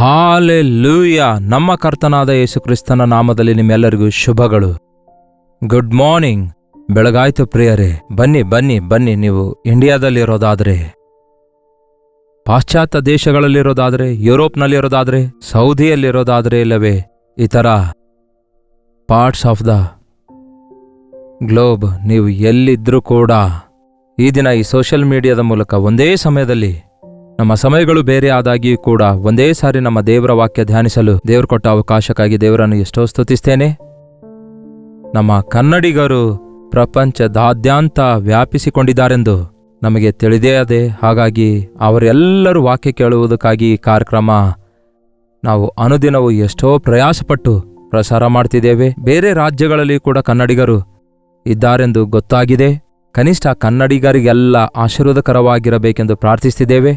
Hallelujah. ನಮ್ಮ ಕರ್ತನಾದ ಯೇಸು ಕ್ರಿಸ್ತನ ನಾಮದಲ್ಲಿ ನಿಮ್ಮೆಲ್ಲರಿಗೂ ಶುಭಗಳು. Good morning. ಬೆಳಗಾಯ್ತು ಪ್ರಿಯರೇ. ಬನ್ನಿ ಬನ್ನಿ ಬನ್ನಿ. ನೀವು ಇಂಡಿಯಾದಲ್ಲಿರೋದಾದರೆ, ಪಾಶ್ಚಾತ್ಯ ದೇಶಗಳಲ್ಲಿರೋದಾದರೆ, ಯುರೋಪ್ನಲ್ಲಿರೋದಾದರೆ, ಸೌದಿಯಲ್ಲಿರೋದಾದರೆ, ಇಲ್ಲವೇ ಇತರ ಪಾರ್ಟ್ಸ್ ಆಫ್ ದ ಗ್ಲೋಬ್, ನೀವು ಎಲ್ಲಿದ್ರೂ ಕೂಡ ಈ ದಿನ ಈ ಸೋಷಿಯಲ್ ಮೀಡಿಯಾದ ಮೂಲಕ ಒಂದೇ ಸಮಯದಲ್ಲಿ, ನಮ್ಮ ಸಮಯಗಳು ಬೇರೆ ಆದಾಗಿಯೂ ಕೂಡ ಒಂದೇ ಸಾರಿ ನಮ್ಮ ದೇವರ ವಾಕ್ಯ ಧ್ಯಾನಿಸಲು ದೇವರು ಕೊಟ್ಟ ಅವಕಾಶಕ್ಕಾಗಿ ದೇವರನ್ನು ಎಷ್ಟೋ ಸ್ತುತಿಸ್ತೇನೆ. ನಮ್ಮ ಕನ್ನಡಿಗರು ಪ್ರಪಂಚದಾದ್ಯಂತ ವ್ಯಾಪಿಸಿಕೊಂಡಿದ್ದಾರೆಂದು ನಮಗೆ ತಿಳಿದೇ ಅದೇ. ಹಾಗಾಗಿ ಅವರೆಲ್ಲರೂ ವಾಕ್ಯ ಕೇಳುವುದಕ್ಕಾಗಿ ಈ ಕಾರ್ಯಕ್ರಮ ನಾವು ಅನುದಿನವೂ ಎಷ್ಟೋ ಪ್ರಯಾಸಪಟ್ಟು ಪ್ರಸಾರ ಮಾಡ್ತಿದ್ದೇವೆ. ಬೇರೆ ರಾಜ್ಯಗಳಲ್ಲಿ ಕೂಡ ಕನ್ನಡಿಗರು ಇದ್ದಾರೆಂದು ಗೊತ್ತಾಗಿದೆ. ಕನಿಷ್ಠ ಕನ್ನಡಿಗರಿಗೆಲ್ಲ ಆಶೀರ್ವಾದಕರವಾಗಿರಬೇಕೆಂದು ಪ್ರಾರ್ಥಿಸ್ತಿದ್ದೇವೆ.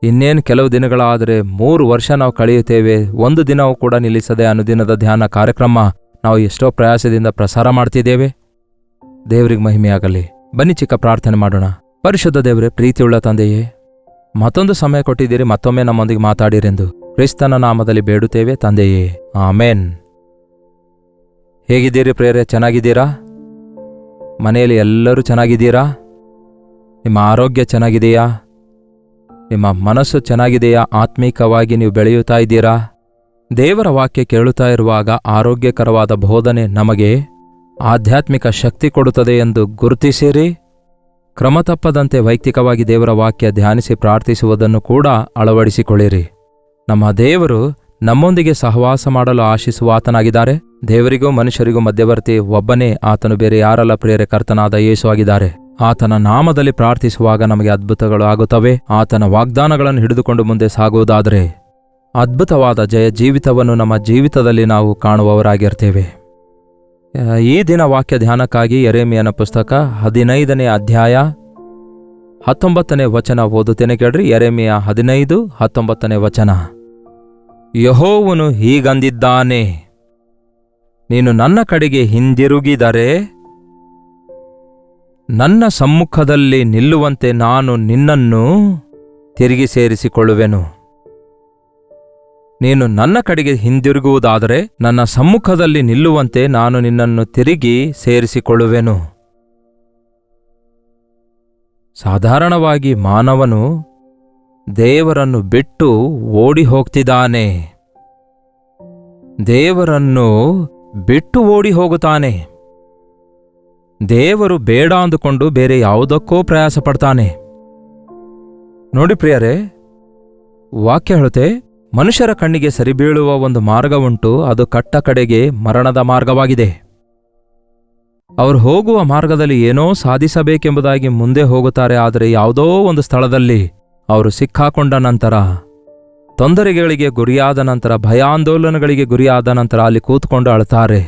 ಇನ್ನೇನು ಕೆಲವು ದಿನಗಳಾದರೆ 3 ವರ್ಷ ನಾವು ಕಳೆಯುತ್ತೇವೆ. ಒಂದು ದಿನವೂ ಕೂಡ ನಿಲ್ಲಿಸದೆ ಅನುದಿನದ ಧ್ಯಾನ ಕಾರ್ಯಕ್ರಮ ನಾವು ಎಷ್ಟೋ ಪ್ರಯಾಸದಿಂದ ಪ್ರಸಾರ ಮಾಡ್ತಿದ್ದೇವೆ. ದೇವರಿಗೆ ಮಹಿಮೆಯಾಗಲಿ. ಬನ್ನಿ ಚಿಕ್ಕ ಪ್ರಾರ್ಥನೆ ಮಾಡೋಣ. ಪರಿಶುದ್ಧ ದೇವರೇ, ಪ್ರೀತಿಯುಳ್ಳ ತಂದೆಯೇ, ಮತ್ತೊಂದು ಸಮಯ ಕೊಟ್ಟಿದ್ದೀರಿ, ಮತ್ತೊಮ್ಮೆ ನಮ್ಮೊಂದಿಗೆ ಮಾತಾಡಿರೆಂದು ಕ್ರಿಸ್ತನ ನಾಮದಲ್ಲಿ ಬೇಡುತ್ತೇವೆ ತಂದೆಯೇ, ಆಮೇನ್. ಹೇಗಿದ್ದೀರಿ ಪ್ರಿಯರೇ? ಚೆನ್ನಾಗಿದ್ದೀರಾ? ಮನೆಯಲ್ಲಿ ಎಲ್ಲರೂ ಚೆನ್ನಾಗಿದ್ದೀರಾ? ನಿಮ್ಮ ಆರೋಗ್ಯ ಚೆನ್ನಾಗಿದೆಯಾ? ನಿಮ್ಮ ಮನಸ್ಸು ಚೆನ್ನಾಗಿದೆಯಾ? ಆತ್ಮೀಕವಾಗಿ ನೀವು ಬೆಳೆಯುತ್ತಾ ಇದ್ದೀರಾ? ದೇವರ ವಾಕ್ಯ ಕೇಳುತ್ತಾ ಇರುವಾಗ ಆರೋಗ್ಯಕರವಾದ ಬೋಧನೆ ನಮಗೆ ಆಧ್ಯಾತ್ಮಿಕ ಶಕ್ತಿ ಕೊಡುತ್ತದೆ ಎಂದು ಗುರುತಿಸಿರಿ. ಕ್ರಮತಪ್ಪದಂತೆ ವೈಯಕ್ತಿಕವಾಗಿ ದೇವರ ವಾಕ್ಯ ಧ್ಯಾನಿಸಿ ಪ್ರಾರ್ಥಿಸುವುದನ್ನು ಕೂಡ ಅಳವಡಿಸಿಕೊಳ್ಳಿರಿ. ನಮ್ಮ ದೇವರು ನಮ್ಮೊಂದಿಗೆ ಸಹವಾಸ ಮಾಡಲು ಆಶಿಸುವ ಆತನಾಗಿದ್ದಾರೆ. ದೇವರಿಗೂ ಮನುಷ್ಯರಿಗೂ ಮಧ್ಯವರ್ತಿ ಒಬ್ಬನೇ, ಆತನು ಬೇರೆ ಯಾರಲ್ಲ ಪ್ರಿಯರೇ, ಕರ್ತನಾದ ಯೇಸು ಆಗಿದ್ದಾರೆ. ಆತನ ನಾಮದಲ್ಲಿ ಪ್ರಾರ್ಥಿಸುವಾಗ ನಮಗೆ ಅದ್ಭುತಗಳು ಆಗುತ್ತವೆ. ಆತನ ವಾಗ್ದಾನಗಳನ್ನು ಹಿಡಿದುಕೊಂಡು ಮುಂದೆ ಸಾಗುವುದಾದರೆ ಅದ್ಭುತವಾದ ಜಯ ಜೀವಿತವನ್ನು ನಮ್ಮ ಜೀವಿತದಲ್ಲಿ ನಾವು ಕಾಣುವವರಾಗಿರ್ತೇವೆ. ಈ ದಿನ ವಾಕ್ಯ ಧ್ಯಾನಕ್ಕಾಗಿ ಯೆರೆಮೀಯನ ಪುಸ್ತಕ 15ನೇ ಅಧ್ಯಾಯ 19ನೇ ವಚನ ಓದುತ್ತೇನೆ ಕೇಳ್ರಿ. ಯೆರೆಮೀಯ 15:19ನೇ ವಚನ. ಯೆಹೋವನು ಹೀಗಂದಿದ್ದಾನೆ, ನೀನು ನನ್ನ ಕಡೆಗೆ ಹಿಂದಿರುಗಿದರೆ ನನ್ನ ಸಮ್ಮುಖದಲ್ಲಿ ನಿಲ್ಲುವಂತೆ ನಾನು ನಿನ್ನನ್ನು ತಿರುಗಿ ಸೇರಿಸಿಕೊಳ್ಳುವೆನು. ನೀನು ನನ್ನ ಕಡೆಗೆ ಹಿಂದಿರುಗುವುದಾದರೆ ನನ್ನ ಸಮ್ಮುಖದಲ್ಲಿ ನಿಲ್ಲುವಂತೆ ನಾನು ನಿನ್ನನ್ನು ತಿರುಗಿ ಸೇರಿಸಿಕೊಳ್ಳುವೆನು. ಸಾಧಾರಣವಾಗಿ ಮಾನವನು ದೇವರನ್ನು ಬಿಟ್ಟು ಓಡಿ ಹೋಗ್ತಿದ್ದಾನೆ. ದೇವರನ್ನು ಬಿಟ್ಟು ಓಡಿ ಹೋಗುತ್ತಾನೆ. ದೇವರು ಬೇಡ ಅಂದುಕೊಂಡು ಬೇರೆ ಯಾವುದಕ್ಕೋ ಪ್ರಯಾಸ ಪಡ್ತಾನೆ. ನೋಡಿ ಪ್ರಿಯರೇ, ವಾಕ್ಯ ಹೇಳುತ್ತೆ, ಮನುಷ್ಯರ ಕಣ್ಣಿಗೆ ಸರಿಬೀಳುವ ಒಂದು ಮಾರ್ಗವುಂಟು, ಅದು ಕಟ್ಟ ಕಡೆಗೆ ಮರಣದ ಮಾರ್ಗವಾಗಿದೆ. ಅವರು ಹೋಗುವ ಮಾರ್ಗದಲ್ಲಿ ಏನೋ ಸಾಧಿಸಬೇಕೆಂಬುದಾಗಿ ಮುಂದೆ ಹೋಗುತ್ತಾರೆ. ಆದರೆ ಯಾವುದೋ ಒಂದು ಸ್ಥಳದಲ್ಲಿ ಅವರು ಸಿಕ್ಕಾಕೊಂಡ ನಂತರ, ತೊಂದರೆಗಳಿಗೆ ಗುರಿಯಾದ ನಂತರ, ಭಯಾಂದೋಲನಗಳಿಗೆ ಗುರಿಯಾದ ನಂತರ ಅಲ್ಲಿ ಕೂತ್ಕೊಂಡು ಅಳುತ್ತಾರೆ.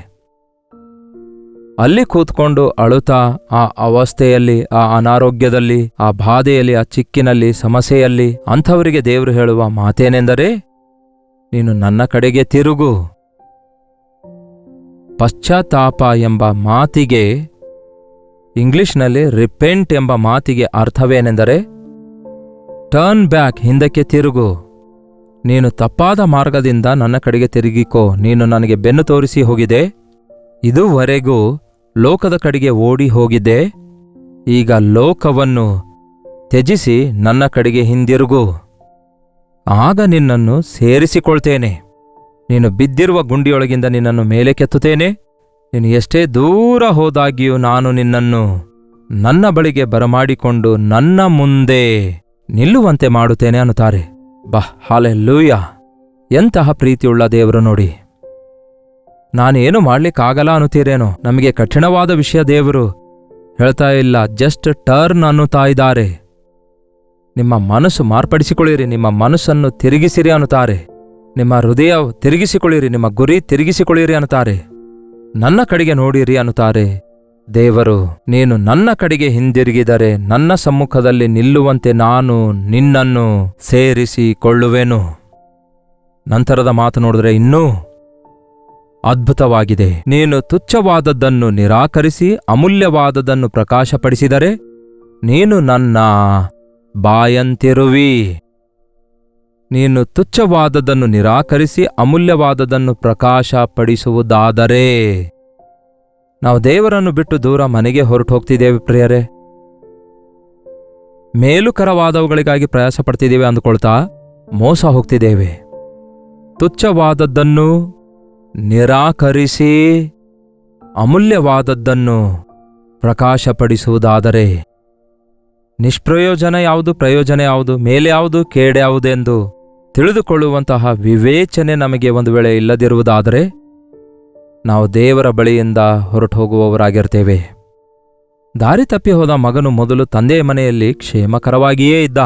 ಅಲ್ಲಿ ಕೂತ್ಕೊಂಡು ಅಳುತ್ತಾ ಆ ಅವಸ್ಥೆಯಲ್ಲಿ, ಆ ಅನಾರೋಗ್ಯದಲ್ಲಿ, ಆ ಬಾಧೆಯಲ್ಲಿ, ಆ ಚಿಕ್ಕಿನಲ್ಲಿ, ಸಮಸ್ಯೆಯಲ್ಲಿ ಅಂಥವರಿಗೆ ದೇವರು ಹೇಳುವ ಮಾತೇನೆಂದರೆ, ನೀನು ನನ್ನ ಕಡೆಗೆ ತಿರುಗು. ಪಶ್ಚಾತ್ತಾಪ ಎಂಬ ಮಾತಿಗೆ, ಇಂಗ್ಲಿಷ್ನಲ್ಲಿ ರಿಪೆಂಟ್ ಎಂಬ ಮಾತಿಗೆ ಅರ್ಥವೇನೆಂದರೆ ಟರ್ನ್ ಬ್ಯಾಕ್, ಹಿಂದಕ್ಕೆ ತಿರುಗು. ನೀನು ತಪ್ಪಾದ ಮಾರ್ಗದಿಂದ ನನ್ನ ಕಡೆಗೆ ತಿರುಗಿಕೋ. ನೀನು ನನಗೆ ಬೆನ್ನು ತೋರಿಸಿ ಹೋಗಿದೆ. ಇದುವರೆಗೂ ಲೋಕದ ಕಡೆಗೆ ಓಡಿ ಹೋಗಿದ್ದೆ. ಈಗ ಲೋಕವನ್ನು ತ್ಯಜಿಸಿ ನನ್ನ ಕಡೆಗೆ ಹಿಂದಿರುಗು. ಆಗ ನಿನ್ನನ್ನು ಸೇರಿಸಿಕೊಳ್ತೇನೆ. ನೀನು ಬಿದ್ದಿರುವ ಗುಂಡಿಯೊಳಗಿಂದ ನಿನ್ನನ್ನು ಮೇಲೆ ಕೆತ್ತುತ್ತೇನೆ. ನೀನು ಎಷ್ಟೇ ದೂರ ಹೋದಾಗಿಯೂ ನಾನು ನಿನ್ನನ್ನು ನನ್ನ ಬಳಿಗೆ ಬರಮಾಡಿಕೊಂಡು ನನ್ನ ಮುಂದೆ ನಿಲ್ಲುವಂತೆ ಮಾಡುತ್ತೇನೆ ಅನ್ನುತ್ತಾರೆ. ಹಾಲೆಲೂಯ. ಎಂತಹ ಪ್ರೀತಿಯುಳ್ಳ ದೇವರು ನೋಡಿ. ನಾನೇನು ಮಾಡ್ಲಿಕ್ಕಾಗಲ್ಲ ಅನ್ನುತ್ತೀರೇನೋ? ನಮಗೆ ಕಠಿಣವಾದ ವಿಷಯ ದೇವರು ಹೇಳ್ತಾ ಇಲ್ಲ, ಜಸ್ಟ್ ಟರ್ನ್ ಅನ್ನುತ್ತಾ ಇದ್ದಾರೆ. ನಿಮ್ಮ ಮನಸ್ಸು ಮಾರ್ಪಡಿಸಿಕೊಳ್ಳಿರಿ, ನಿಮ್ಮ ಮನಸ್ಸನ್ನು ತಿರುಗಿಸಿರಿ ಅನ್ನುತ್ತಾರೆ. ನಿಮ್ಮ ಹೃದಯ ತಿರುಗಿಸಿಕೊಳ್ಳಿರಿ, ನಿಮ್ಮ ಗುರಿ ತಿರುಗಿಸಿಕೊಳ್ಳಿರಿ ಅನ್ನುತ್ತಾರೆ. ನನ್ನ ಕಡೆಗೆ ನೋಡಿರಿ ಅನ್ನುತ್ತಾರೆ ದೇವರು. ನೀನು ನನ್ನ ಕಡೆಗೆ ಹಿಂದಿರುಗಿದರೆ ನನ್ನ ಸಮ್ಮುಖದಲ್ಲಿ ನಿಲ್ಲುವಂತೆ ನಾನು ನಿನ್ನನ್ನು ಸೇರಿಸಿಕೊಳ್ಳುವೆನು. ನಂತರದ ಮಾತು ನೋಡಿದ್ರೆ ಇನ್ನೂ ಅದ್ಭುತವಾಗಿದೆ. ನೀನು ತುಚ್ಛವಾದದ್ದನ್ನು ನಿರಾಕರಿಸಿ ಅಮೂಲ್ಯವಾದದ್ದನ್ನು ಪ್ರಕಾಶಪಡಿಸಿದರೆ ನೀನು ನನ್ನ ಬಾಯಂತಿರುವಿ. ನೀನು ತುಚ್ಛವಾದದ್ದನ್ನು ನಿರಾಕರಿಸಿ ಅಮೂಲ್ಯವಾದದ್ದನ್ನು ಪ್ರಕಾಶಪಡಿಸುವುದಾದರೆ. ನಾವು ದೇವರನ್ನು ಬಿಟ್ಟು ದೂರ ಮನೆಗೆ ಹೊರಟು ಹೋಗ್ತಿದ್ದೇವೆ ಪ್ರಿಯರೇ. ಮೇಲುಕರವಾದವುಗಳಿಗಾಗಿ ಪ್ರಯಾಸ ಪಡ್ತಿದ್ದೇವೆ ಅಂದುಕೊಳ್ತಾ ಮೋಸ ಹೋಗ್ತಿದ್ದೇವೆ. ತುಚ್ಛವಾದದ್ದನ್ನು ನಿರಾಕರಿಸಿ ಅಮೂಲ್ಯವಾದದ್ದನ್ನು ಪ್ರಕಾಶಪಡಿಸುವುದಾದರೆ ನಿಷ್ಪ್ರಯೋಜನ ಯಾವುದು, ಪ್ರಯೋಜನ ಯಾವುದು, ಮೇಲೆ ಯಾವುದು, ಕೇಡ್ಯಾವುದೆಂದು ತಿಳಿದುಕೊಳ್ಳುವಂತಹ ವಿವೇಚನೆ ನಮಗೆ ಒಂದು ವೇಳೆ ಇಲ್ಲದಿರುವುದಾದರೆ ನಾವು ದೇವರ ಬಳಿಯಿಂದ ಹೊರಟು ಹೋಗುವವರಾಗಿರ್ತೇವೆ. ದಾರಿ ತಪ್ಪಿ ಹೋದ ಮಗನು ಮೊದಲು ತಂದೆಯ ಮನೆಯಲ್ಲಿ ಕ್ಷೇಮಕರವಾಗಿಯೇ ಇದ್ದ.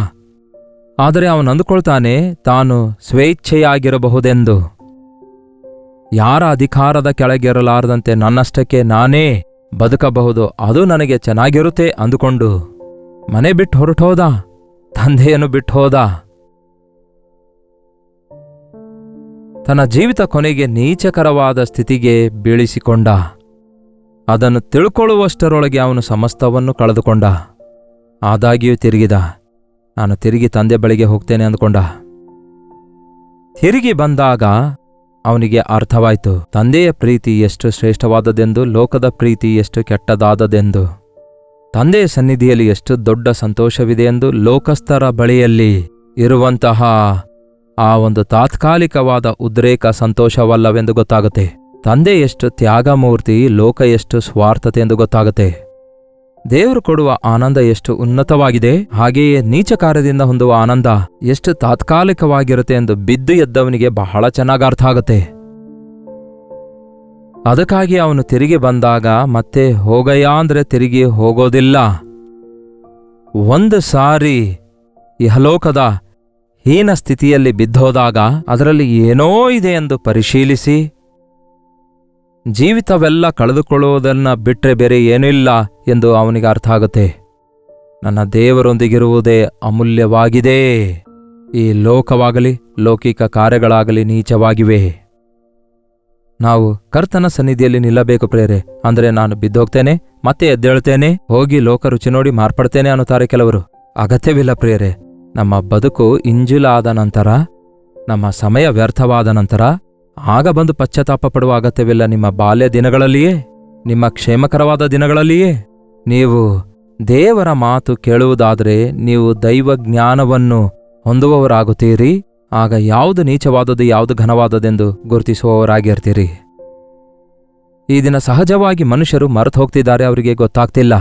ಆದರೆ ಅವನು ಅಂದುಕೊಳ್ತಾನೆ ತಾನು ಸ್ವೇಚ್ಛೆಯಾಗಿರಬಹುದೆಂದು. ಯಾರ ಅಧಿಕಾರದ ಕೆಳಗಿರಲಾರದಂತೆ ನನ್ನಷ್ಟಕ್ಕೆ ನಾನೇ ಬದುಕಬಹುದು, ಅದು ನನಗೆ ಚೆನ್ನಾಗಿರುತ್ತೆ ಅಂದುಕೊಂಡು ಮನೆ ಬಿಟ್ಟು ಹೊರಟೋದ, ತಂದೆಯನ್ನು ಬಿಟ್ಟು ಹೋದ. ತನ್ನ ಜೀವಿತ ಕೊನೆಗೆ ನೀಚಕರವಾದ ಸ್ಥಿತಿಗೆ ಬೀಳಿಸಿಕೊಂಡ. ಅದನ್ನು ತಿಳ್ಕೊಳ್ಳುವಷ್ಟರೊಳಗೆ ಅವನು ಸಮಸ್ತವನ್ನು ಕಳೆದುಕೊಂಡ. ಆದಾಗ್ಯೂ ತಿರುಗಿದ. ನಾನು ತಿರುಗಿ ತಂದೆ ಬಳಿಗೆ ಹೋಗ್ತೇನೆ ಅಂದುಕೊಂಡ. ತಿರುಗಿ ಬಂದಾಗ ಅವನಿಗೆ ಅರ್ಥವಾಯಿತು ತಂದೆಯ ಪ್ರೀತಿ ಎಷ್ಟು ಶ್ರೇಷ್ಠವಾದದೆಂದು, ಲೋಕದ ಪ್ರೀತಿ ಎಷ್ಟು ಕೆಟ್ಟದಾದದೆಂದು. ತಂದೆಯ ಸನ್ನಿಧಿಯಲ್ಲಿ ಎಷ್ಟು ದೊಡ್ಡ ಸಂತೋಷವಿದೆಯೆಂದು, ಲೋಕಸ್ಥರ ಬಳಿಯಲ್ಲಿ ಇರುವಂತಹ ಆ ಒಂದು ತಾತ್ಕಾಲಿಕವಾದ ಉದ್ರೇಕ ಸಂತೋಷವಲ್ಲವೆಂದು ಗೊತ್ತಾಗುತ್ತೆ. ತಂದೆ ಎಷ್ಟು ತ್ಯಾಗಮೂರ್ತಿ, ಲೋಕ ಎಷ್ಟು ಸ್ವಾರ್ಥತೆ ಎಂದು ಗೊತ್ತಾಗುತ್ತೆ. ದೇವರು ಕೊಡುವ ಆನಂದ ಎಷ್ಟು ಉನ್ನತವಾಗಿದೆ, ಹಾಗೆಯೇ ನೀಚ ಕಾರ್ಯದಿಂದ ಹೊಂದುವ ಆನಂದ ಎಷ್ಟು ತಾತ್ಕಾಲಿಕವಾಗಿರುತ್ತೆ ಎಂದು ಬಿದ್ದು ಎದ್ದವನಿಗೆ ಬಹಳ ಚೆನ್ನಾಗಿ ಅರ್ಥ ಆಗುತ್ತೆ. ಅದಕ್ಕಾಗಿ ಅವನು ತಿರುಗಿ ಬಂದಾಗ ಮತ್ತೆ ಹೋಗಯ್ಯ ಅಂದ್ರೆ ತಿರುಗಿ ಹೋಗೋದಿಲ್ಲ. ಒಂದು ಸಾರಿ ಇಹಲೋಕದ ಹೀನ ಸ್ಥಿತಿಯಲ್ಲಿ ಬಿದ್ದೋದಾಗ ಅದರಲ್ಲಿ ಏನೋ ಇದೆ ಎಂದು ಪರಿಶೀಲಿಸಿ ಜೀವಿತವೆಲ್ಲ ಕಳೆದುಕೊಳ್ಳುವುದನ್ನ ಬಿಟ್ರೆ ಬೇರೆ ಏನಿಲ್ಲ ಎಂದು ಅವನಿಗೆ ಅರ್ಥ ಆಗುತ್ತೆ. ನನ್ನ ದೇವರೊಂದಿಗಿರುವುದೇ ಅಮೂಲ್ಯವಾಗಿದೆ. ಈ ಲೋಕವಾಗಲಿ ಲೌಕಿಕ ಕಾರ್ಯಗಳಾಗಲಿ ನೀಚವಾಗಿವೆ. ನಾವು ಕರ್ತನ ಸನ್ನಿಧಿಯಲ್ಲಿ ನಿಲ್ಲಬೇಕು ಪ್ರೇರೆ. ಅಂದರೆ ನಾನು ಬಿದ್ದೋಗ್ತೇನೆ, ಮತ್ತೆ ಎದ್ದೇಳ್ತೇನೆ, ಹೋಗಿ ಲೋಕ ರುಚಿ ನೋಡಿ ಮಾರ್ಪಡ್ತೇನೆ ಅನ್ನುತ್ತಾರೆ ಕೆಲವರು. ಅಗತ್ಯವಿಲ್ಲ ಪ್ರೇರೆ. ನಮ್ಮ ಬದುಕು ಇಂಜುಲಾದ ನಂತರ, ನಮ್ಮ ಸಮಯ ವ್ಯರ್ಥವಾದ ನಂತರ ಆಗ ಬಂದು ಪಶ್ಚಾತ್ತಾಪ ಪಡುವ ಅಗತ್ಯವಿಲ್ಲ. ನಿಮ್ಮ ಬಾಲ್ಯ ದಿನಗಳಲ್ಲಿಯೇ, ನಿಮ್ಮ ಕ್ಷೇಮಕರವಾದ ದಿನಗಳಲ್ಲಿಯೇ ನೀವು ದೇವರ ಮಾತು ಕೇಳುವುದಾದರೆ ನೀವು ದೈವ ಜ್ಞಾನವನ್ನು ಹೊಂದುವವರಾಗುತ್ತೀರಿ. ಆಗ ಯಾವುದು ನೀಚವಾದದ್ದು ಯಾವುದು ಘನವಾದದೆಂದು ಗುರುತಿಸುವವರಾಗಿರ್ತೀರಿ. ಈ ದಿನ ಸಹಜವಾಗಿ ಮನುಷ್ಯರು ಮರೆತು ಹೋಗ್ತಿದ್ದಾರೆ, ಅವರಿಗೆ ಗೊತ್ತಾಗ್ತಿಲ್ಲ.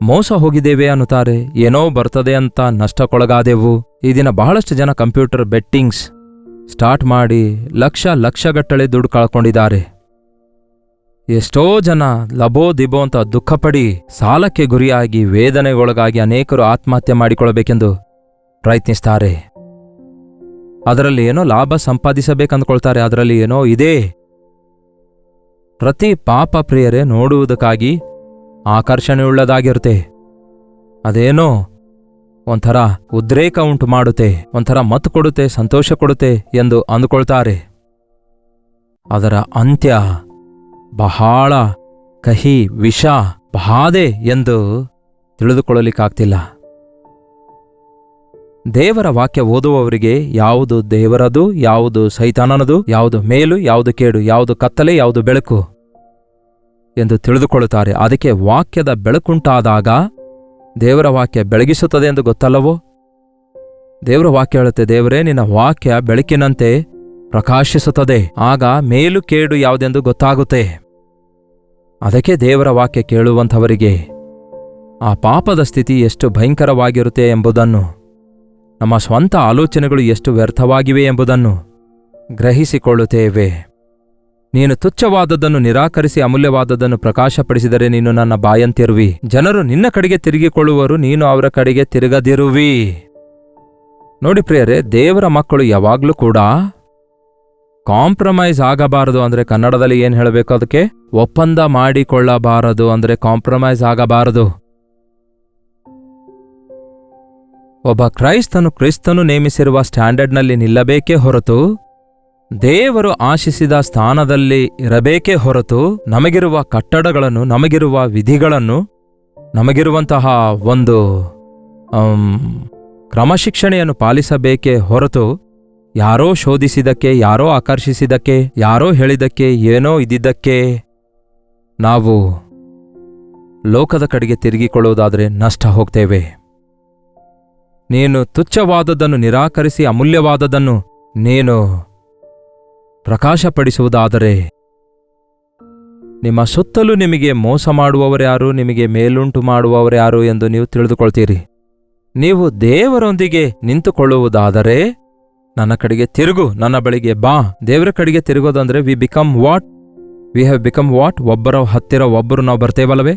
ಮೋಸ ಹೋಗಿದ್ದೇವೆ ಅನ್ನುತ್ತಾರೆ, ಏನೋ ಬರ್ತದೆ ಅಂತ ನಷ್ಟಕ್ಕೊಳಗಾದೆವು. ಈ ದಿನ ಬಹಳಷ್ಟು ಜನ ಕಂಪ್ಯೂಟರ್ ಬೆಟ್ಟಿಂಗ್ಸ್ ಸ್ಟಾರ್ಟ್ ಮಾಡಿ ಲಕ್ಷಗಟ್ಟಲೆ ದುಡ್ಡು ಕಳ್ಕೊಂಡಿದ್ದಾರೆ. ಎಷ್ಟೋ ಜನ ಲಬೋ ದಿಬೋ ಅಂತ ದುಃಖಪಡಿ ಸಾಲಕ್ಕೆ ಗುರಿಯಾಗಿ ವೇದನೆಗೊಳಗಾಗಿ ಅನೇಕರು ಆತ್ಮಹತ್ಯೆ ಮಾಡಿಕೊಳ್ಳಬೇಕೆಂದು ಪ್ರಯತ್ನಿಸ್ತಾರೆ. ಅದರಲ್ಲಿ ಏನೋ ಲಾಭ ಸಂಪಾದಿಸಬೇಕಂದ್ಕೊಳ್ತಾರೆ, ಅದರಲ್ಲಿ ಏನೋ ಇದೆ. ಪ್ರತಿ ಪಾಪ ಪ್ರಿಯರೇ ನೋಡುವುದಕ್ಕಾಗಿ ಆಕರ್ಷಣೆಯುಳ್ಳದಾಗಿರುತ್ತೆ. ಅದೇನೋ ಒಂಥರ ಉದ್ರೇಕ ಉಂಟು ಮಾಡುತ್ತೆ, ಒಂಥರ ಮತ್ತು ಕೊಡುತ್ತೆ, ಸಂತೋಷ ಕೊಡುತ್ತೆ ಎಂದು ಅಂದುಕೊಳ್ತಾರೆ. ಅದರ ಅಂತ್ಯ ಬಹಳ ಕಹಿ, ವಿಷ, ಬಾಧೆ ಎಂದು ತಿಳಿದುಕೊಳ್ಳಲಿಕ್ಕಾಗ್ತಿಲ್ಲ. ದೇವರ ವಾಕ್ಯ ಓದುವವರಿಗೆ ಯಾವುದು ದೇವರದು, ಯಾವುದು ಸೈತಾನನದು, ಯಾವುದು ಮೇಲು, ಯಾವುದು ಕೇಡು, ಯಾವುದು ಕತ್ತಲೆ, ಯಾವುದು ಬೆಳಕು ಎಂದು ತಿಳಿದುಕೊಳ್ಳುತ್ತಾರೆ. ಅದಕ್ಕೆ ವಾಕ್ಯದ ಬೆಳಕುಂಟಾದಾಗ ದೇವರ ವಾಕ್ಯ ಬೆಳಗಿಸುತ್ತದೆ ಎಂದು ಗೊತ್ತಲ್ಲವೋ? ದೇವರ ವಾಕ್ಯ ಹೇಳುತ್ತೆ, ದೇವರೇ ನಿನ್ನ ವಾಕ್ಯ ಬೆಳಕಿನಂತೆ ಪ್ರಕಾಶಿಸುತ್ತದೆ. ಆಗ ಮೇಲು ಕೇಡು ಯಾವುದೆಂದು ಗೊತ್ತಾಗುತ್ತೆ. ಅದಕ್ಕೆ ದೇವರ ವಾಕ್ಯ ಕೇಳುವಂಥವರಿಗೆ ಆ ಪಾಪದ ಸ್ಥಿತಿ ಎಷ್ಟು ಭಯಂಕರವಾಗಿರುತ್ತೆ ಎಂಬುದನ್ನು, ನಮ್ಮ ಸ್ವಂತ ಆಲೋಚನೆಗಳು ಎಷ್ಟು ವ್ಯರ್ಥವಾಗಿವೆ ಎಂಬುದನ್ನು ಗ್ರಹಿಸಿಕೊಳ್ಳುತ್ತೇವೆ. ನೀನು ತುಚ್ಛವಾದದ್ದನ್ನು ನಿರಾಕರಿಸಿ ಅಮೂಲ್ಯವಾದದ್ದನ್ನು ಪ್ರಕಾಶಪಡಿಸಿದರೆ ನೀನು ನನ್ನ ಬಾಯಂತಿರುವಿ. ಜನರು ನಿನ್ನ ಕಡೆಗೆ ತಿರುಗಿಕೊಳ್ಳುವರು, ನೀನು ಅವರ ಕಡೆಗೆ ತಿರುಗದಿರುವಿ. ನೋಡಿ ಪ್ರಿಯರೇ, ದೇವರ ಮಕ್ಕಳು ಯಾವಾಗಲೂ ಕೂಡ ಕಾಂಪ್ರಮೈಸ್ ಆಗಬಾರದು. ಅಂದರೆ ಕನ್ನಡದಲ್ಲಿ ಏನು ಹೇಳಬೇಕು ಅದಕ್ಕೆ? ಒಪ್ಪಂದ ಮಾಡಿಕೊಳ್ಳಬಾರದು. ಅಂದರೆ ಕಾಂಪ್ರಮೈಸ್ ಆಗಬಾರದು. ಒಬ್ಬ ಕ್ರಿಸ್ತನು ನೇಮಿಸಿರುವ ಸ್ಟ್ಯಾಂಡರ್ಡ್ನಲ್ಲಿ ನಿಲ್ಲಬೇಕೇ ಹೊರತು, ದೇವರು ಆಶಿಸಿದ ಸ್ಥಾನದಲ್ಲಿ ಇರಬೇಕೇ ಹೊರತು, ನಮಗಿರುವ ಕಟ್ಟಡಗಳನ್ನು, ನಮಗಿರುವ ವಿಧಿಗಳನ್ನು, ನಮಗಿರುವಂತಹ ಒಂದು ಕ್ರಮಶಿಕ್ಷಣೆಯನ್ನು ಪಾಲಿಸಬೇಕೇ ಹೊರತು ಯಾರೋ ಶೋಧಿಸಿದಕ್ಕೆ, ಯಾರೋ ಆಕರ್ಷಿಸಿದಕ್ಕೆ, ಯಾರೋ ಹೇಳಿದಕ್ಕೆ, ಏನೋ ಇದ್ದಿದ್ದಕ್ಕೆ ನಾವು ಲೋಕದ ಕಡೆಗೆ ತಿರುಗಿಕೊಳ್ಳುವುದಾದರೆ ನಷ್ಟ ಹೋಗ್ತೇವೆ. ನೀನು ತುಚ್ಛವಾದದ್ದನ್ನು ನಿರಾಕರಿಸಿ ಅಮೂಲ್ಯವಾದದ್ದನ್ನು ನೀನು ಪ್ರಕಾಶಪಡಿಸುವುದಾದರೆ ನಿಮ್ಮ ಸುತ್ತಲೂ ನಿಮಗೆ ಮೋಸ ಮಾಡುವವರ್ಯಾರು, ನಿಮಗೆ ಮೇಲುಂಟು ಮಾಡುವವರ್ಯಾರು ಎಂದು ನೀವು ತಿಳಿದುಕೊಳ್ತೀರಿ. ನೀವು ದೇವರೊಂದಿಗೆ ನಿಂತುಕೊಳ್ಳುವುದಾದರೆ ನನ್ನ ಕಡೆಗೆ ತಿರುಗು, ನನ್ನ ಬಳಿಗೆ ಬಾ. ದೇವರ ಕಡೆಗೆ ತಿರುಗೋದಂದ್ರೆ ವಿ ಹ್ಯಾವ್ ಬಿಕಮ್ ವಾಟ್? ಒಬ್ಬರ ಹತ್ತಿರ ಒಬ್ಬರು ನಾವು ಬರ್ತೇವಲ್ಲವೇ?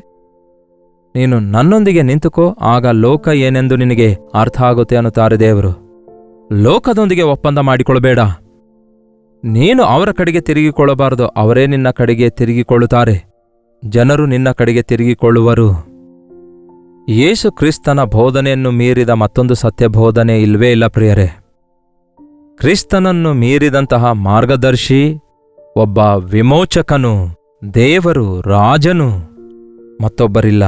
ನೀನು ನನ್ನೊಂದಿಗೆ ನಿಂತುಕೋ, ಆಗ ಲೋಕ ಏನೆಂದು ನಿನಗೆ ಅರ್ಥ ಆಗುತ್ತೆ ಅನ್ನುತ್ತಾರೆ ದೇವರು. ಲೋಕದೊಂದಿಗೆ ಒಪ್ಪಂದ ಮಾಡಿಕೊಳ್ಳಬೇಡ. ನೀನು ಅವರ ಕಡೆಗೆ ತಿರುಗಿಕೊಳ್ಳಬಾರದು, ಅವರೇ ನಿನ್ನ ಕಡೆಗೆ ತಿರುಗಿಕೊಳ್ಳುತ್ತಾರೆ. ಜನರು ನಿನ್ನ ಕಡೆಗೆ ತಿರುಗಿಕೊಳ್ಳುವರು. ಯೇಸು ಕ್ರಿಸ್ತನ ಬೋಧನೆಯನ್ನು ಮೀರಿದ ಮತ್ತೊಂದು ಸತ್ಯ ಬೋಧನೆ ಇಲ್ವೇ ಇಲ್ಲ ಪ್ರಿಯರೇ. ಕ್ರಿಸ್ತನನ್ನು ಮೀರಿದಂತಹ ಮಾರ್ಗದರ್ಶಿ, ಒಬ್ಬ ವಿಮೋಚಕನು, ದೇವರು, ರಾಜನು ಮತ್ತೊಬ್ಬರಿಲ್ಲ.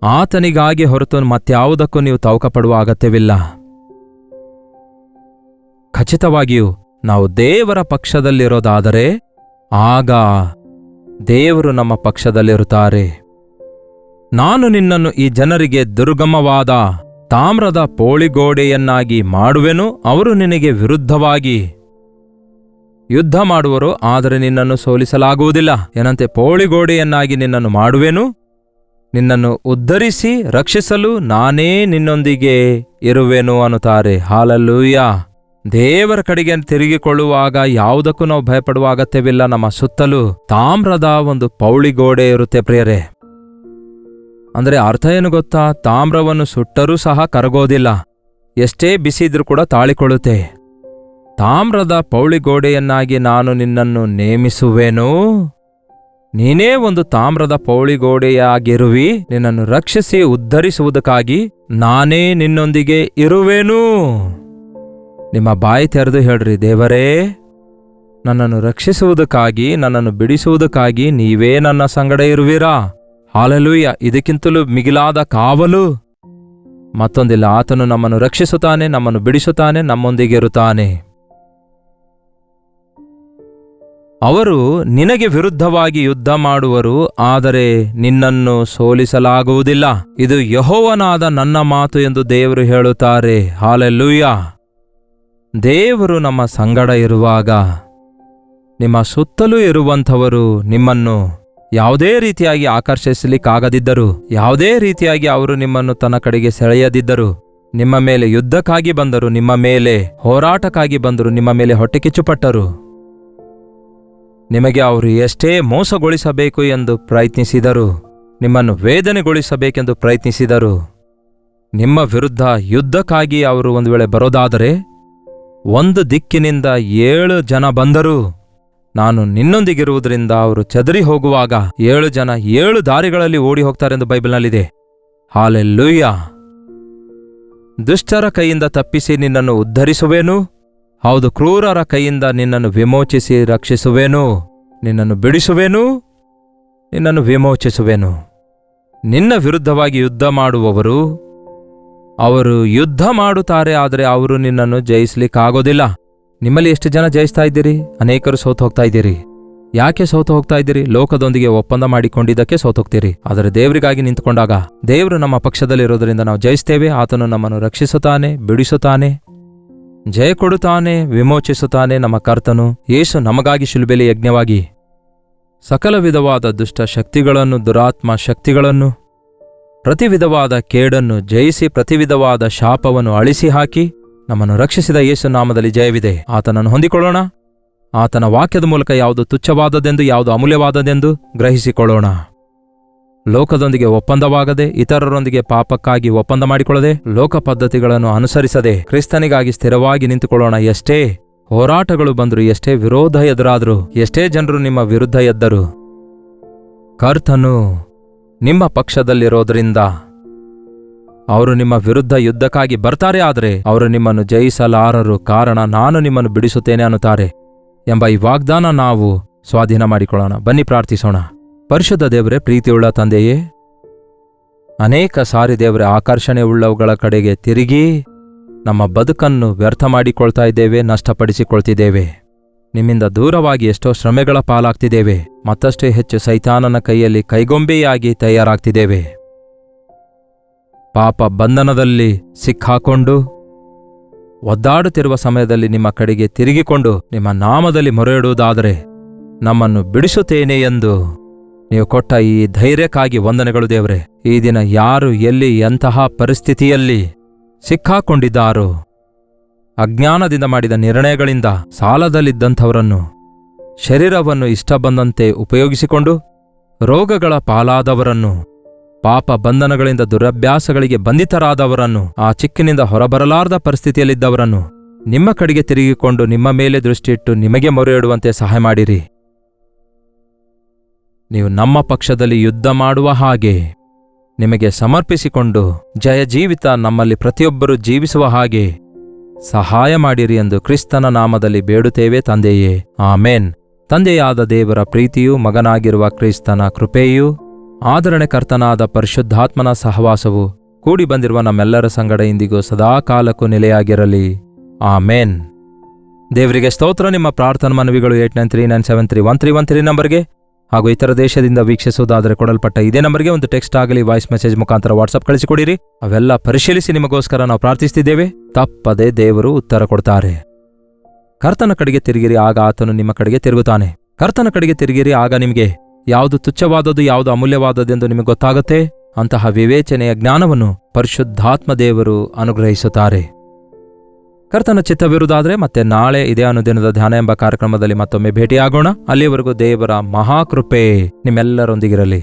ಆತನಿಗಾಗಿ ಹೊರತು ಮತ್ಯಾವುದಕ್ಕೂ ನೀವು ತವಕಪಡುವ ಅಗತ್ಯವಿಲ್ಲ. ಖಚಿತವಾಗಿಯೂ ನಾವು ದೇವರ ಪಕ್ಷದಲ್ಲಿರೋದಾದರೆ ಆಗ ದೇವರು ನಮ್ಮ ಪಕ್ಷದಲ್ಲಿರುತ್ತಾರೆ. ನಾನು ನಿನ್ನನ್ನು ಈ ಜನರಿಗೆ ದುರ್ಗಮವಾದ ತಾಮ್ರದ ಪೋಳಿಗೋಡೆಯನ್ನಾಗಿ ಮಾಡುವೆನು. ಅವರು ನಿನಗೆ ವಿರುದ್ಧವಾಗಿ ಯುದ್ಧ ಮಾಡುವರು, ಆದರೆ ನಿನ್ನನ್ನು ಸೋಲಿಸಲಾಗುವುದಿಲ್ಲ. ಏನಂತೆ? ಪೋಳಿಗೋಡೆಯನ್ನಾಗಿ ನಿನ್ನನ್ನು ಮಾಡುವೆನು, ನಿನ್ನನ್ನು ಉದ್ಧರಿಸಿ ರಕ್ಷಿಸಲು ನಾನೇ ನಿನ್ನೊಂದಿಗೆ ಇರುವೆನು ಅನ್ನುತ್ತಾರೆ. ಹಾಲೆಲೂಯ. ದೇವರ ಕಡೆಗೆ ತಿರುಗಿಕೊಳ್ಳುವಾಗ ಯಾವುದಕ್ಕೂ ನಾವು ಭಯಪಡುವ ಅಗತ್ಯವಿಲ್ಲ. ನಮ್ಮ ಸುತ್ತಲೂ ತಾಮ್ರದ ಒಂದು ಪೌಳಿಗೋಡೆ ಇರುತ್ತೆ ಪ್ರಿಯರೇ. ಅಂದ್ರೆ ಅರ್ಥ ಏನು ಗೊತ್ತಾ? ತಾಮ್ರವನ್ನು ಸುಟ್ಟರೂ ಸಹ ಕರಗೋದಿಲ್ಲ, ಎಷ್ಟೇ ಬಿಸಿ ಇದ್ರೂ ಕೂಡ ತಾಳಿಕೊಳ್ಳುತ್ತೆ. ತಾಮ್ರದ ಪೌಳಿಗೋಡೆಯನ್ನಾಗಿ ನಾನು ನಿನ್ನನ್ನು ನೇಮಿಸುವೆನು. ನೀನೇ ಒಂದು ತಾಮ್ರದ ಪೌಳಿಗೋಡೆಯಾಗಿರುವಿ. ನಿನ್ನನ್ನು ರಕ್ಷಿಸಿ ಉದ್ಧರಿಸುವುದಕ್ಕಾಗಿ ನಾನೇ ನಿನ್ನೊಂದಿಗೆ ಇರುವೆನು. ನಿಮ್ಮ ಬಾಯಿ ತೆರೆದು ಹೇಳ್ರಿ, ದೇವರೇ, ನನ್ನನ್ನು ರಕ್ಷಿಸುವುದಕ್ಕಾಗಿ, ನನ್ನನ್ನು ಬಿಡಿಸುವುದಕ್ಕಾಗಿ ನೀವೇ ನನ್ನ ಸಂಗಡ ಇರುವಿರಾ. ಹಾಲೆಲೂಯ. ಇದಕ್ಕಿಂತಲೂ ಮಿಗಿಲಾದ ಕಾವಲು ಮತ್ತೊಂದಿಲ್ಲ. ಆತನು ನಮ್ಮನ್ನು ರಕ್ಷಿಸುತ್ತಾನೆ, ನಮ್ಮನ್ನು ಬಿಡಿಸುತ್ತಾನೆ, ನಮ್ಮೊಂದಿಗಿರುತ್ತಾನೆ. ಅವರು ನಿನಗೆ ವಿರುದ್ಧವಾಗಿ ಯುದ್ಧ ಮಾಡುವರು, ಆದರೆ ನಿನ್ನನ್ನು ಸೋಲಿಸಲಾಗುವುದಿಲ್ಲ. ಇದು ಯೆಹೋವನಾದ ನನ್ನ ಮಾತು ಎಂದು ದೇವರು ಹೇಳುತ್ತಾರೆ. ಹಾಲೆಲೂಯ. ದೇವರು ನಮ್ಮ ಸಂಗಡ ಇರುವಾಗ ನಿಮ್ಮ ಸುತ್ತಲೂ ಇರುವಂಥವರು ನಿಮ್ಮನ್ನು ಯಾವುದೇ ರೀತಿಯಾಗಿ ಆಕರ್ಷಿಸಲಿಕ್ಕಾಗದಿದ್ದರು, ಯಾವುದೇ ರೀತಿಯಾಗಿ ಅವರು ನಿಮ್ಮನ್ನು ತನ್ನ ಕಡೆಗೆ ಸೆಳೆಯದಿದ್ದರು, ನಿಮ್ಮ ಮೇಲೆ ಯುದ್ಧಕ್ಕಾಗಿ ಬಂದರು, ನಿಮ್ಮ ಮೇಲೆ ಹೋರಾಟಕ್ಕಾಗಿ ಬಂದರು, ನಿಮ್ಮ ಮೇಲೆ ಹೊಟ್ಟೆಕಿಚ್ಚುಪಟ್ಟರು, ನಿಮಗೆ ಅವರು ಎಷ್ಟೇ ಮೋಸಗೊಳಿಸಬೇಕು ಎಂದು ಪ್ರಯತ್ನಿಸಿದರು, ನಿಮ್ಮನ್ನು ವೇದನೆಗೊಳಿಸಬೇಕೆಂದು ಪ್ರಯತ್ನಿಸಿದರು, ನಿಮ್ಮ ವಿರುದ್ಧ ಯುದ್ಧಕ್ಕಾಗಿ ಅವರು ಒಂದು ವೇಳೆ ಬರೋದಾದರೆ ಒಂದು ದಿಕ್ಕಿನಿಂದ 7 ಜನ ಬಂದರೂ ನಾನು ನಿನ್ನೊಂದಿಗಿರುವುದರಿಂದ ಅವರು ಚದರಿ ಹೋಗುವಾಗ 7 ಜನ 7 ದಾರಿಗಳಲ್ಲಿ ಓಡಿ ಹೋಗ್ತಾರೆಂದು ಬೈಬಲ್ನಲ್ಲಿದೆ. ಹಾಲೆಲೂಯ. ದುಷ್ಟರ ಕೈಯಿಂದ ತಪ್ಪಿಸಿ ನಿನ್ನನ್ನು ಉದ್ಧರಿಸುವೆನು. ಹೌದು, ಕ್ರೂರರ ಕೈಯಿಂದ ನಿನ್ನನ್ನು ವಿಮೋಚಿಸಿ ರಕ್ಷಿಸುವೆನು. ನಿನ್ನನ್ನು ಬಿಡಿಸುವೆನು, ನಿನ್ನನ್ನು ವಿಮೋಚಿಸುವೆನು. ನಿನ್ನ ವಿರುದ್ಧವಾಗಿ ಯುದ್ಧ ಮಾಡುವವರು ಅವರು ಯುದ್ಧ ಮಾಡುತ್ತಾರೆ, ಆದರೆ ಅವರು ನಿನ್ನನ್ನು ಜಯಿಸ್ಲಿಕ್ಕಾಗೋದಿಲ್ಲ. ನಿಮ್ಮಲ್ಲಿ ಎಷ್ಟು ಜನ ಜಯಿಸ್ತಾ ಇದ್ದೀರಿ? ಅನೇಕರು ಸೋತು ಹೋಗ್ತಾ ಇದ್ದೀರಿ. ಯಾಕೆ ಸೋತು ಹೋಗ್ತಾ ಇದ್ದೀರಿ? ಲೋಕದೊಂದಿಗೆ ಒಪ್ಪಂದ ಮಾಡಿಕೊಂಡಿದ್ದಕ್ಕೆ ಸೋತೋಗ್ತೀರಿ. ಆದರೆ ದೇವರಿಗಾಗಿ ನಿಂತುಕೊಂಡಾಗ ದೇವರು ನಮ್ಮ ಪಕ್ಷದಲ್ಲಿರೋದರಿಂದ ನಾವು ಜಯಿಸ್ತೇವೆ. ಆತನು ನಮ್ಮನ್ನು ರಕ್ಷಿಸುತ್ತಾನೆ, ಬಿಡಿಸುತ್ತಾನೆ, ಜಯ ಕೊಡುತ್ತಾನೆ, ವಿಮೋಚಿಸುತ್ತಾನೆ. ನಮ್ಮ ಕರ್ತನು ಯೇಸು ನಮಗಾಗಿ ಶಿಲುಬೆಯಲ್ಲಿ ಯಜ್ಞವಾಗಿ ಸಕಲ ವಿಧವಾದ ದುಷ್ಟ ಶಕ್ತಿಗಳನ್ನು, ದುರಾತ್ಮ ಶಕ್ತಿಗಳನ್ನು, ಪ್ರತಿ ವಿಧವಾದ ಕೇಡನ್ನು ಜಯಿಸಿ ಪ್ರತಿ ವಿಧವಾದ ಶಾಪವನ್ನು ಅಳಿಸಿ ಹಾಕಿ ನಮ್ಮನ್ನು ರಕ್ಷಿಸಿದ ಯೇಸು ನಾಮದಲ್ಲಿ ಜಯವಿದೆ. ಆತನನ್ನು ಹೊಂದಿಕೊಳ್ಳೋಣ. ಆತನ ವಾಕ್ಯದ ಮೂಲಕ ಯಾವುದು ತುಚ್ಛವಾದದೆಂದು, ಯಾವುದು ಅಮೂಲ್ಯವಾದದೆಂದು ಗ್ರಹಿಸಿಕೊಳ್ಳೋಣ. ಲೋಕದೊಂದಿಗೆ ಒಪ್ಪಂದವಾಗದೆ, ಇತರರೊಂದಿಗೆ ಪಾಪಕ್ಕಾಗಿ ಒಪ್ಪಂದ ಮಾಡಿಕೊಳ್ಳದೆ, ಲೋಕ ಪದ್ಧತಿಗಳನ್ನು ಅನುಸರಿಸದೆ ಕ್ರಿಸ್ತನಿಗಾಗಿ ಸ್ಥಿರವಾಗಿ ನಿಂತುಕೊಳ್ಳೋಣ. ಎಷ್ಟೇ ಹೋರಾಟಗಳು ಬಂದರು, ಎಷ್ಟೇ ವಿರೋಧ ಎದುರಾದರು, ಎಷ್ಟೇ ಜನರು ನಿಮ್ಮ ವಿರುದ್ಧ ಎದ್ದರು, ಕರ್ತನು ನಿಮ್ಮ ಪಕ್ಷದಲ್ಲಿರೋದ್ರಿಂದ ಅವರು ನಿಮ್ಮ ವಿರುದ್ಧ ಯುದ್ಧಕ್ಕಾಗಿ ಬರ್ತಾರೆ, ಆದರೆ ಅವರು ನಿಮ್ಮನ್ನು ಜಯಿಸಲಾರರು. ಕಾರಣ ನಾನು ನಿಮ್ಮನ್ನು ಬಿಡಿಸುತ್ತೇನೆ ಅನ್ನುತ್ತಾರೆ ಎಂಬ ಈ ವಾಗ್ದಾನ ನಾವು ಸ್ವಾಧೀನ ಮಾಡಿಕೊಳ್ಳೋಣ. ಬನ್ನಿ ಪ್ರಾರ್ಥಿಸೋಣ. ಪರಿಶುದ್ಧ ದೇವರೇ, ಪ್ರೀತಿಯುಳ್ಳ ತಂದೆಯೇ, ಅನೇಕ ಸಾರಿ ದೇವರೇ ಆಕರ್ಷಣೆ ಉಳ್ಳವುಗಳ ಕಡೆಗೆ ತಿರುಗಿ ನಮ್ಮ ಬದುಕನ್ನು ವ್ಯರ್ಥ ಮಾಡಿಕೊಳ್ತಾ ಇದ್ದೇವೆ, ನಷ್ಟಪಡಿಸಿಕೊಳ್ತಿದ್ದೇವೆ. ನಿಮ್ಮಿಂದ ದೂರವಾಗಿ ಎಷ್ಟೋ ಶ್ರಮೆಗಳ ಪಾಲಾಗ್ತಿದ್ದೇವೆ. ಮತ್ತಷ್ಟೇ ಹೆಚ್ಚು ಸೈತಾನನ ಕೈಯಲ್ಲಿ ಕೈಗೊಂಬೆಯಾಗಿ ತಯಾರಾಗ್ತಿದ್ದೇವೆ. ಪಾಪ ಬಂಧನದಲ್ಲಿ ಸಿಕ್ಕಾಕೊಂಡು ಒದ್ದಾಡುತ್ತಿರುವ ಸಮಯದಲ್ಲಿ ನಿಮ್ಮ ಕಡೆಗೆ ತಿರುಗಿಕೊಂಡು ನಿಮ್ಮ ನಾಮದಲ್ಲಿ ಮೊರೆಯಿಡುವುದಾದರೆ ನಮ್ಮನ್ನು ಬಿಡಿಸುತ್ತೇನೆ ಎಂದು ನೀವು ಕೊಟ್ಟ ಈ ಧೈರ್ಯಕ್ಕಾಗಿ ವಂದನೆಗಳು ದೇವರೇ. ಈ ದಿನ ಯಾರು ಎಲ್ಲಿ ಎಂತಹ ಪರಿಸ್ಥಿತಿಯಲ್ಲಿ ಸಿಕ್ಕಾಕೊಂಡಿದ್ದಾರೋ, ಅಜ್ಞಾನದಿಂದ ಮಾಡಿದ ನಿರ್ಣಯಗಳಿಂದ ಸಾಲದಲ್ಲಿದ್ದಂಥವರನ್ನು, ಶರೀರವನ್ನು ಇಷ್ಟ ಬಂದಂತೆ ಉಪಯೋಗಿಸಿಕೊಂಡು ರೋಗಗಳ ಪಾಲಾದವರನ್ನು, ಪಾಪ ಬಂಧನಗಳಿಂದ ದುರಭ್ಯಾಸಗಳಿಗೆ ಬಂಧಿತರಾದವರನ್ನು, ಆ ಚಿಕ್ಕಿನಿಂದ ಹೊರಬರಲಾರದ ಪರಿಸ್ಥಿತಿಯಲ್ಲಿದ್ದವರನ್ನು ನಿಮ್ಮ ಕಡೆಗೆ ತಿರುಗಿಕೊಂಡು ನಿಮ್ಮ ಮೇಲೆ ದೃಷ್ಟಿಯಿಟ್ಟು ನಿಮಗೆ ಮೊರೆಯಿಡುವಂತೆ ಸಹಾಯ ಮಾಡಿರಿ. ನೀವು ನಮ್ಮ ಪಕ್ಷದಲ್ಲಿ ಯುದ್ಧ ಮಾಡುವ ಹಾಗೆ ನಿಮಗೆ ಸಮರ್ಪಿಸಿಕೊಂಡು ಜಯ ಜೀವಿತ ನಮ್ಮಲ್ಲಿ ಪ್ರತಿಯೊಬ್ಬರೂ ಜೀವಿಸುವ ಹಾಗೆ ಸಹಾಯ ಮಾಡಿರಿ ಎಂದು ಕ್ರಿಸ್ತನ ನಾಮದಲ್ಲಿ ಬೇಡುತ್ತೇವೆ ತಂದೆಯೇ, ಆಮೇನ್. ತಂದೆಯಾದ ದೇವರ ಪ್ರೀತಿಯೂ ಮಗನಾಗಿರುವ ಕ್ರಿಸ್ತನ ಕೃಪೆಯೂ ಆದರಣೆಕರ್ತನಾದ ಪರಿಶುದ್ಧಾತ್ಮನ ಸಹವಾಸವು ಕೂಡಿ ಬಂದಿರುವ ನಮ್ಮೆಲ್ಲರ ಸಂಗಡ ಇಂದಿಗೂ ಸದಾಕಾಲಕ್ಕೂ ನೆಲೆಯಾಗಿರಲಿ, ಆಮೇನ್. ದೇವರಿಗೆ ಸ್ತೋತ್ರ. ನಿಮ್ಮ ಪ್ರಾರ್ಥನಾ ಮನವಿಗಳು 8939731313 ನಂಬರ್ಗೆ ಹಾಗೂ ಇತರ ದೇಶದಿಂದ ವೀಕ್ಷಿಸುವುದಾದರೆ ಕೊಡಲ್ಪಟ್ಟ ಇದೇ ನಂಬರ್ಗೆ ಒಂದು ಟೆಕ್ಸ್ಟ್ ಆಗಲಿ ವಾಯ್ಸ್ ಮೆಸೇಜ್ ಮುಖಾಂತರ ವಾಟ್ಸಪ್ ಕಳಿಸಿಕೊಡಿರಿ. ಅವೆಲ್ಲ ಪರಿಶೀಲಿಸಿ ನಿಮಗೋಸ್ಕರ ನಾವು ಪ್ರಾರ್ಥಿಸ್ತಿದ್ದೇವೆ. ತಪ್ಪದೆ ದೇವರು ಉತ್ತರ ಕೊಡ್ತಾರೆ. ಕರ್ತನ ಕಡೆಗೆ ತಿರುಗಿರಿ, ಆಗ ಆತನು ನಿಮ್ಮ ಕಡೆಗೆ ತಿರುಗುತ್ತಾನೆ. ಕರ್ತನ ಕಡೆಗೆ ತಿರುಗಿರಿ, ಆಗ ನಿಮಗೆ ಯಾವುದು ತುಚ್ಛವಾದದ್ದು ಯಾವುದು ಅಮೂಲ್ಯವಾದದ್ದೆಂದು ನಿಮಗೆ ಗೊತ್ತಾಗುತ್ತೆ. ಅಂತಹ ವಿವೇಚನೆಯ ಜ್ಞಾನವನ್ನು ಪರಿಶುದ್ಧಾತ್ಮ ದೇವರು ಅನುಗ್ರಹಿಸುತ್ತಾರೆ. ಕರ್ತನ ಚಿತ್ತವಿರುವುದಾದರೆ ಮತ್ತೆ ನಾಳೆ ಇದೇ ಅನುದಿನದ ಧ್ಯಾನ ಎಂಬ ಕಾರ್ಯಕ್ರಮದಲ್ಲಿ ಮತ್ತೊಮ್ಮೆ ಭೇಟಿಯಾಗೋಣ. ಅಲ್ಲಿಯವರೆಗೂ ದೇವರ ಮಹಾಕೃಪೆ ನಿಮ್ಮೆಲ್ಲರೊಂದಿಗಿರಲಿ.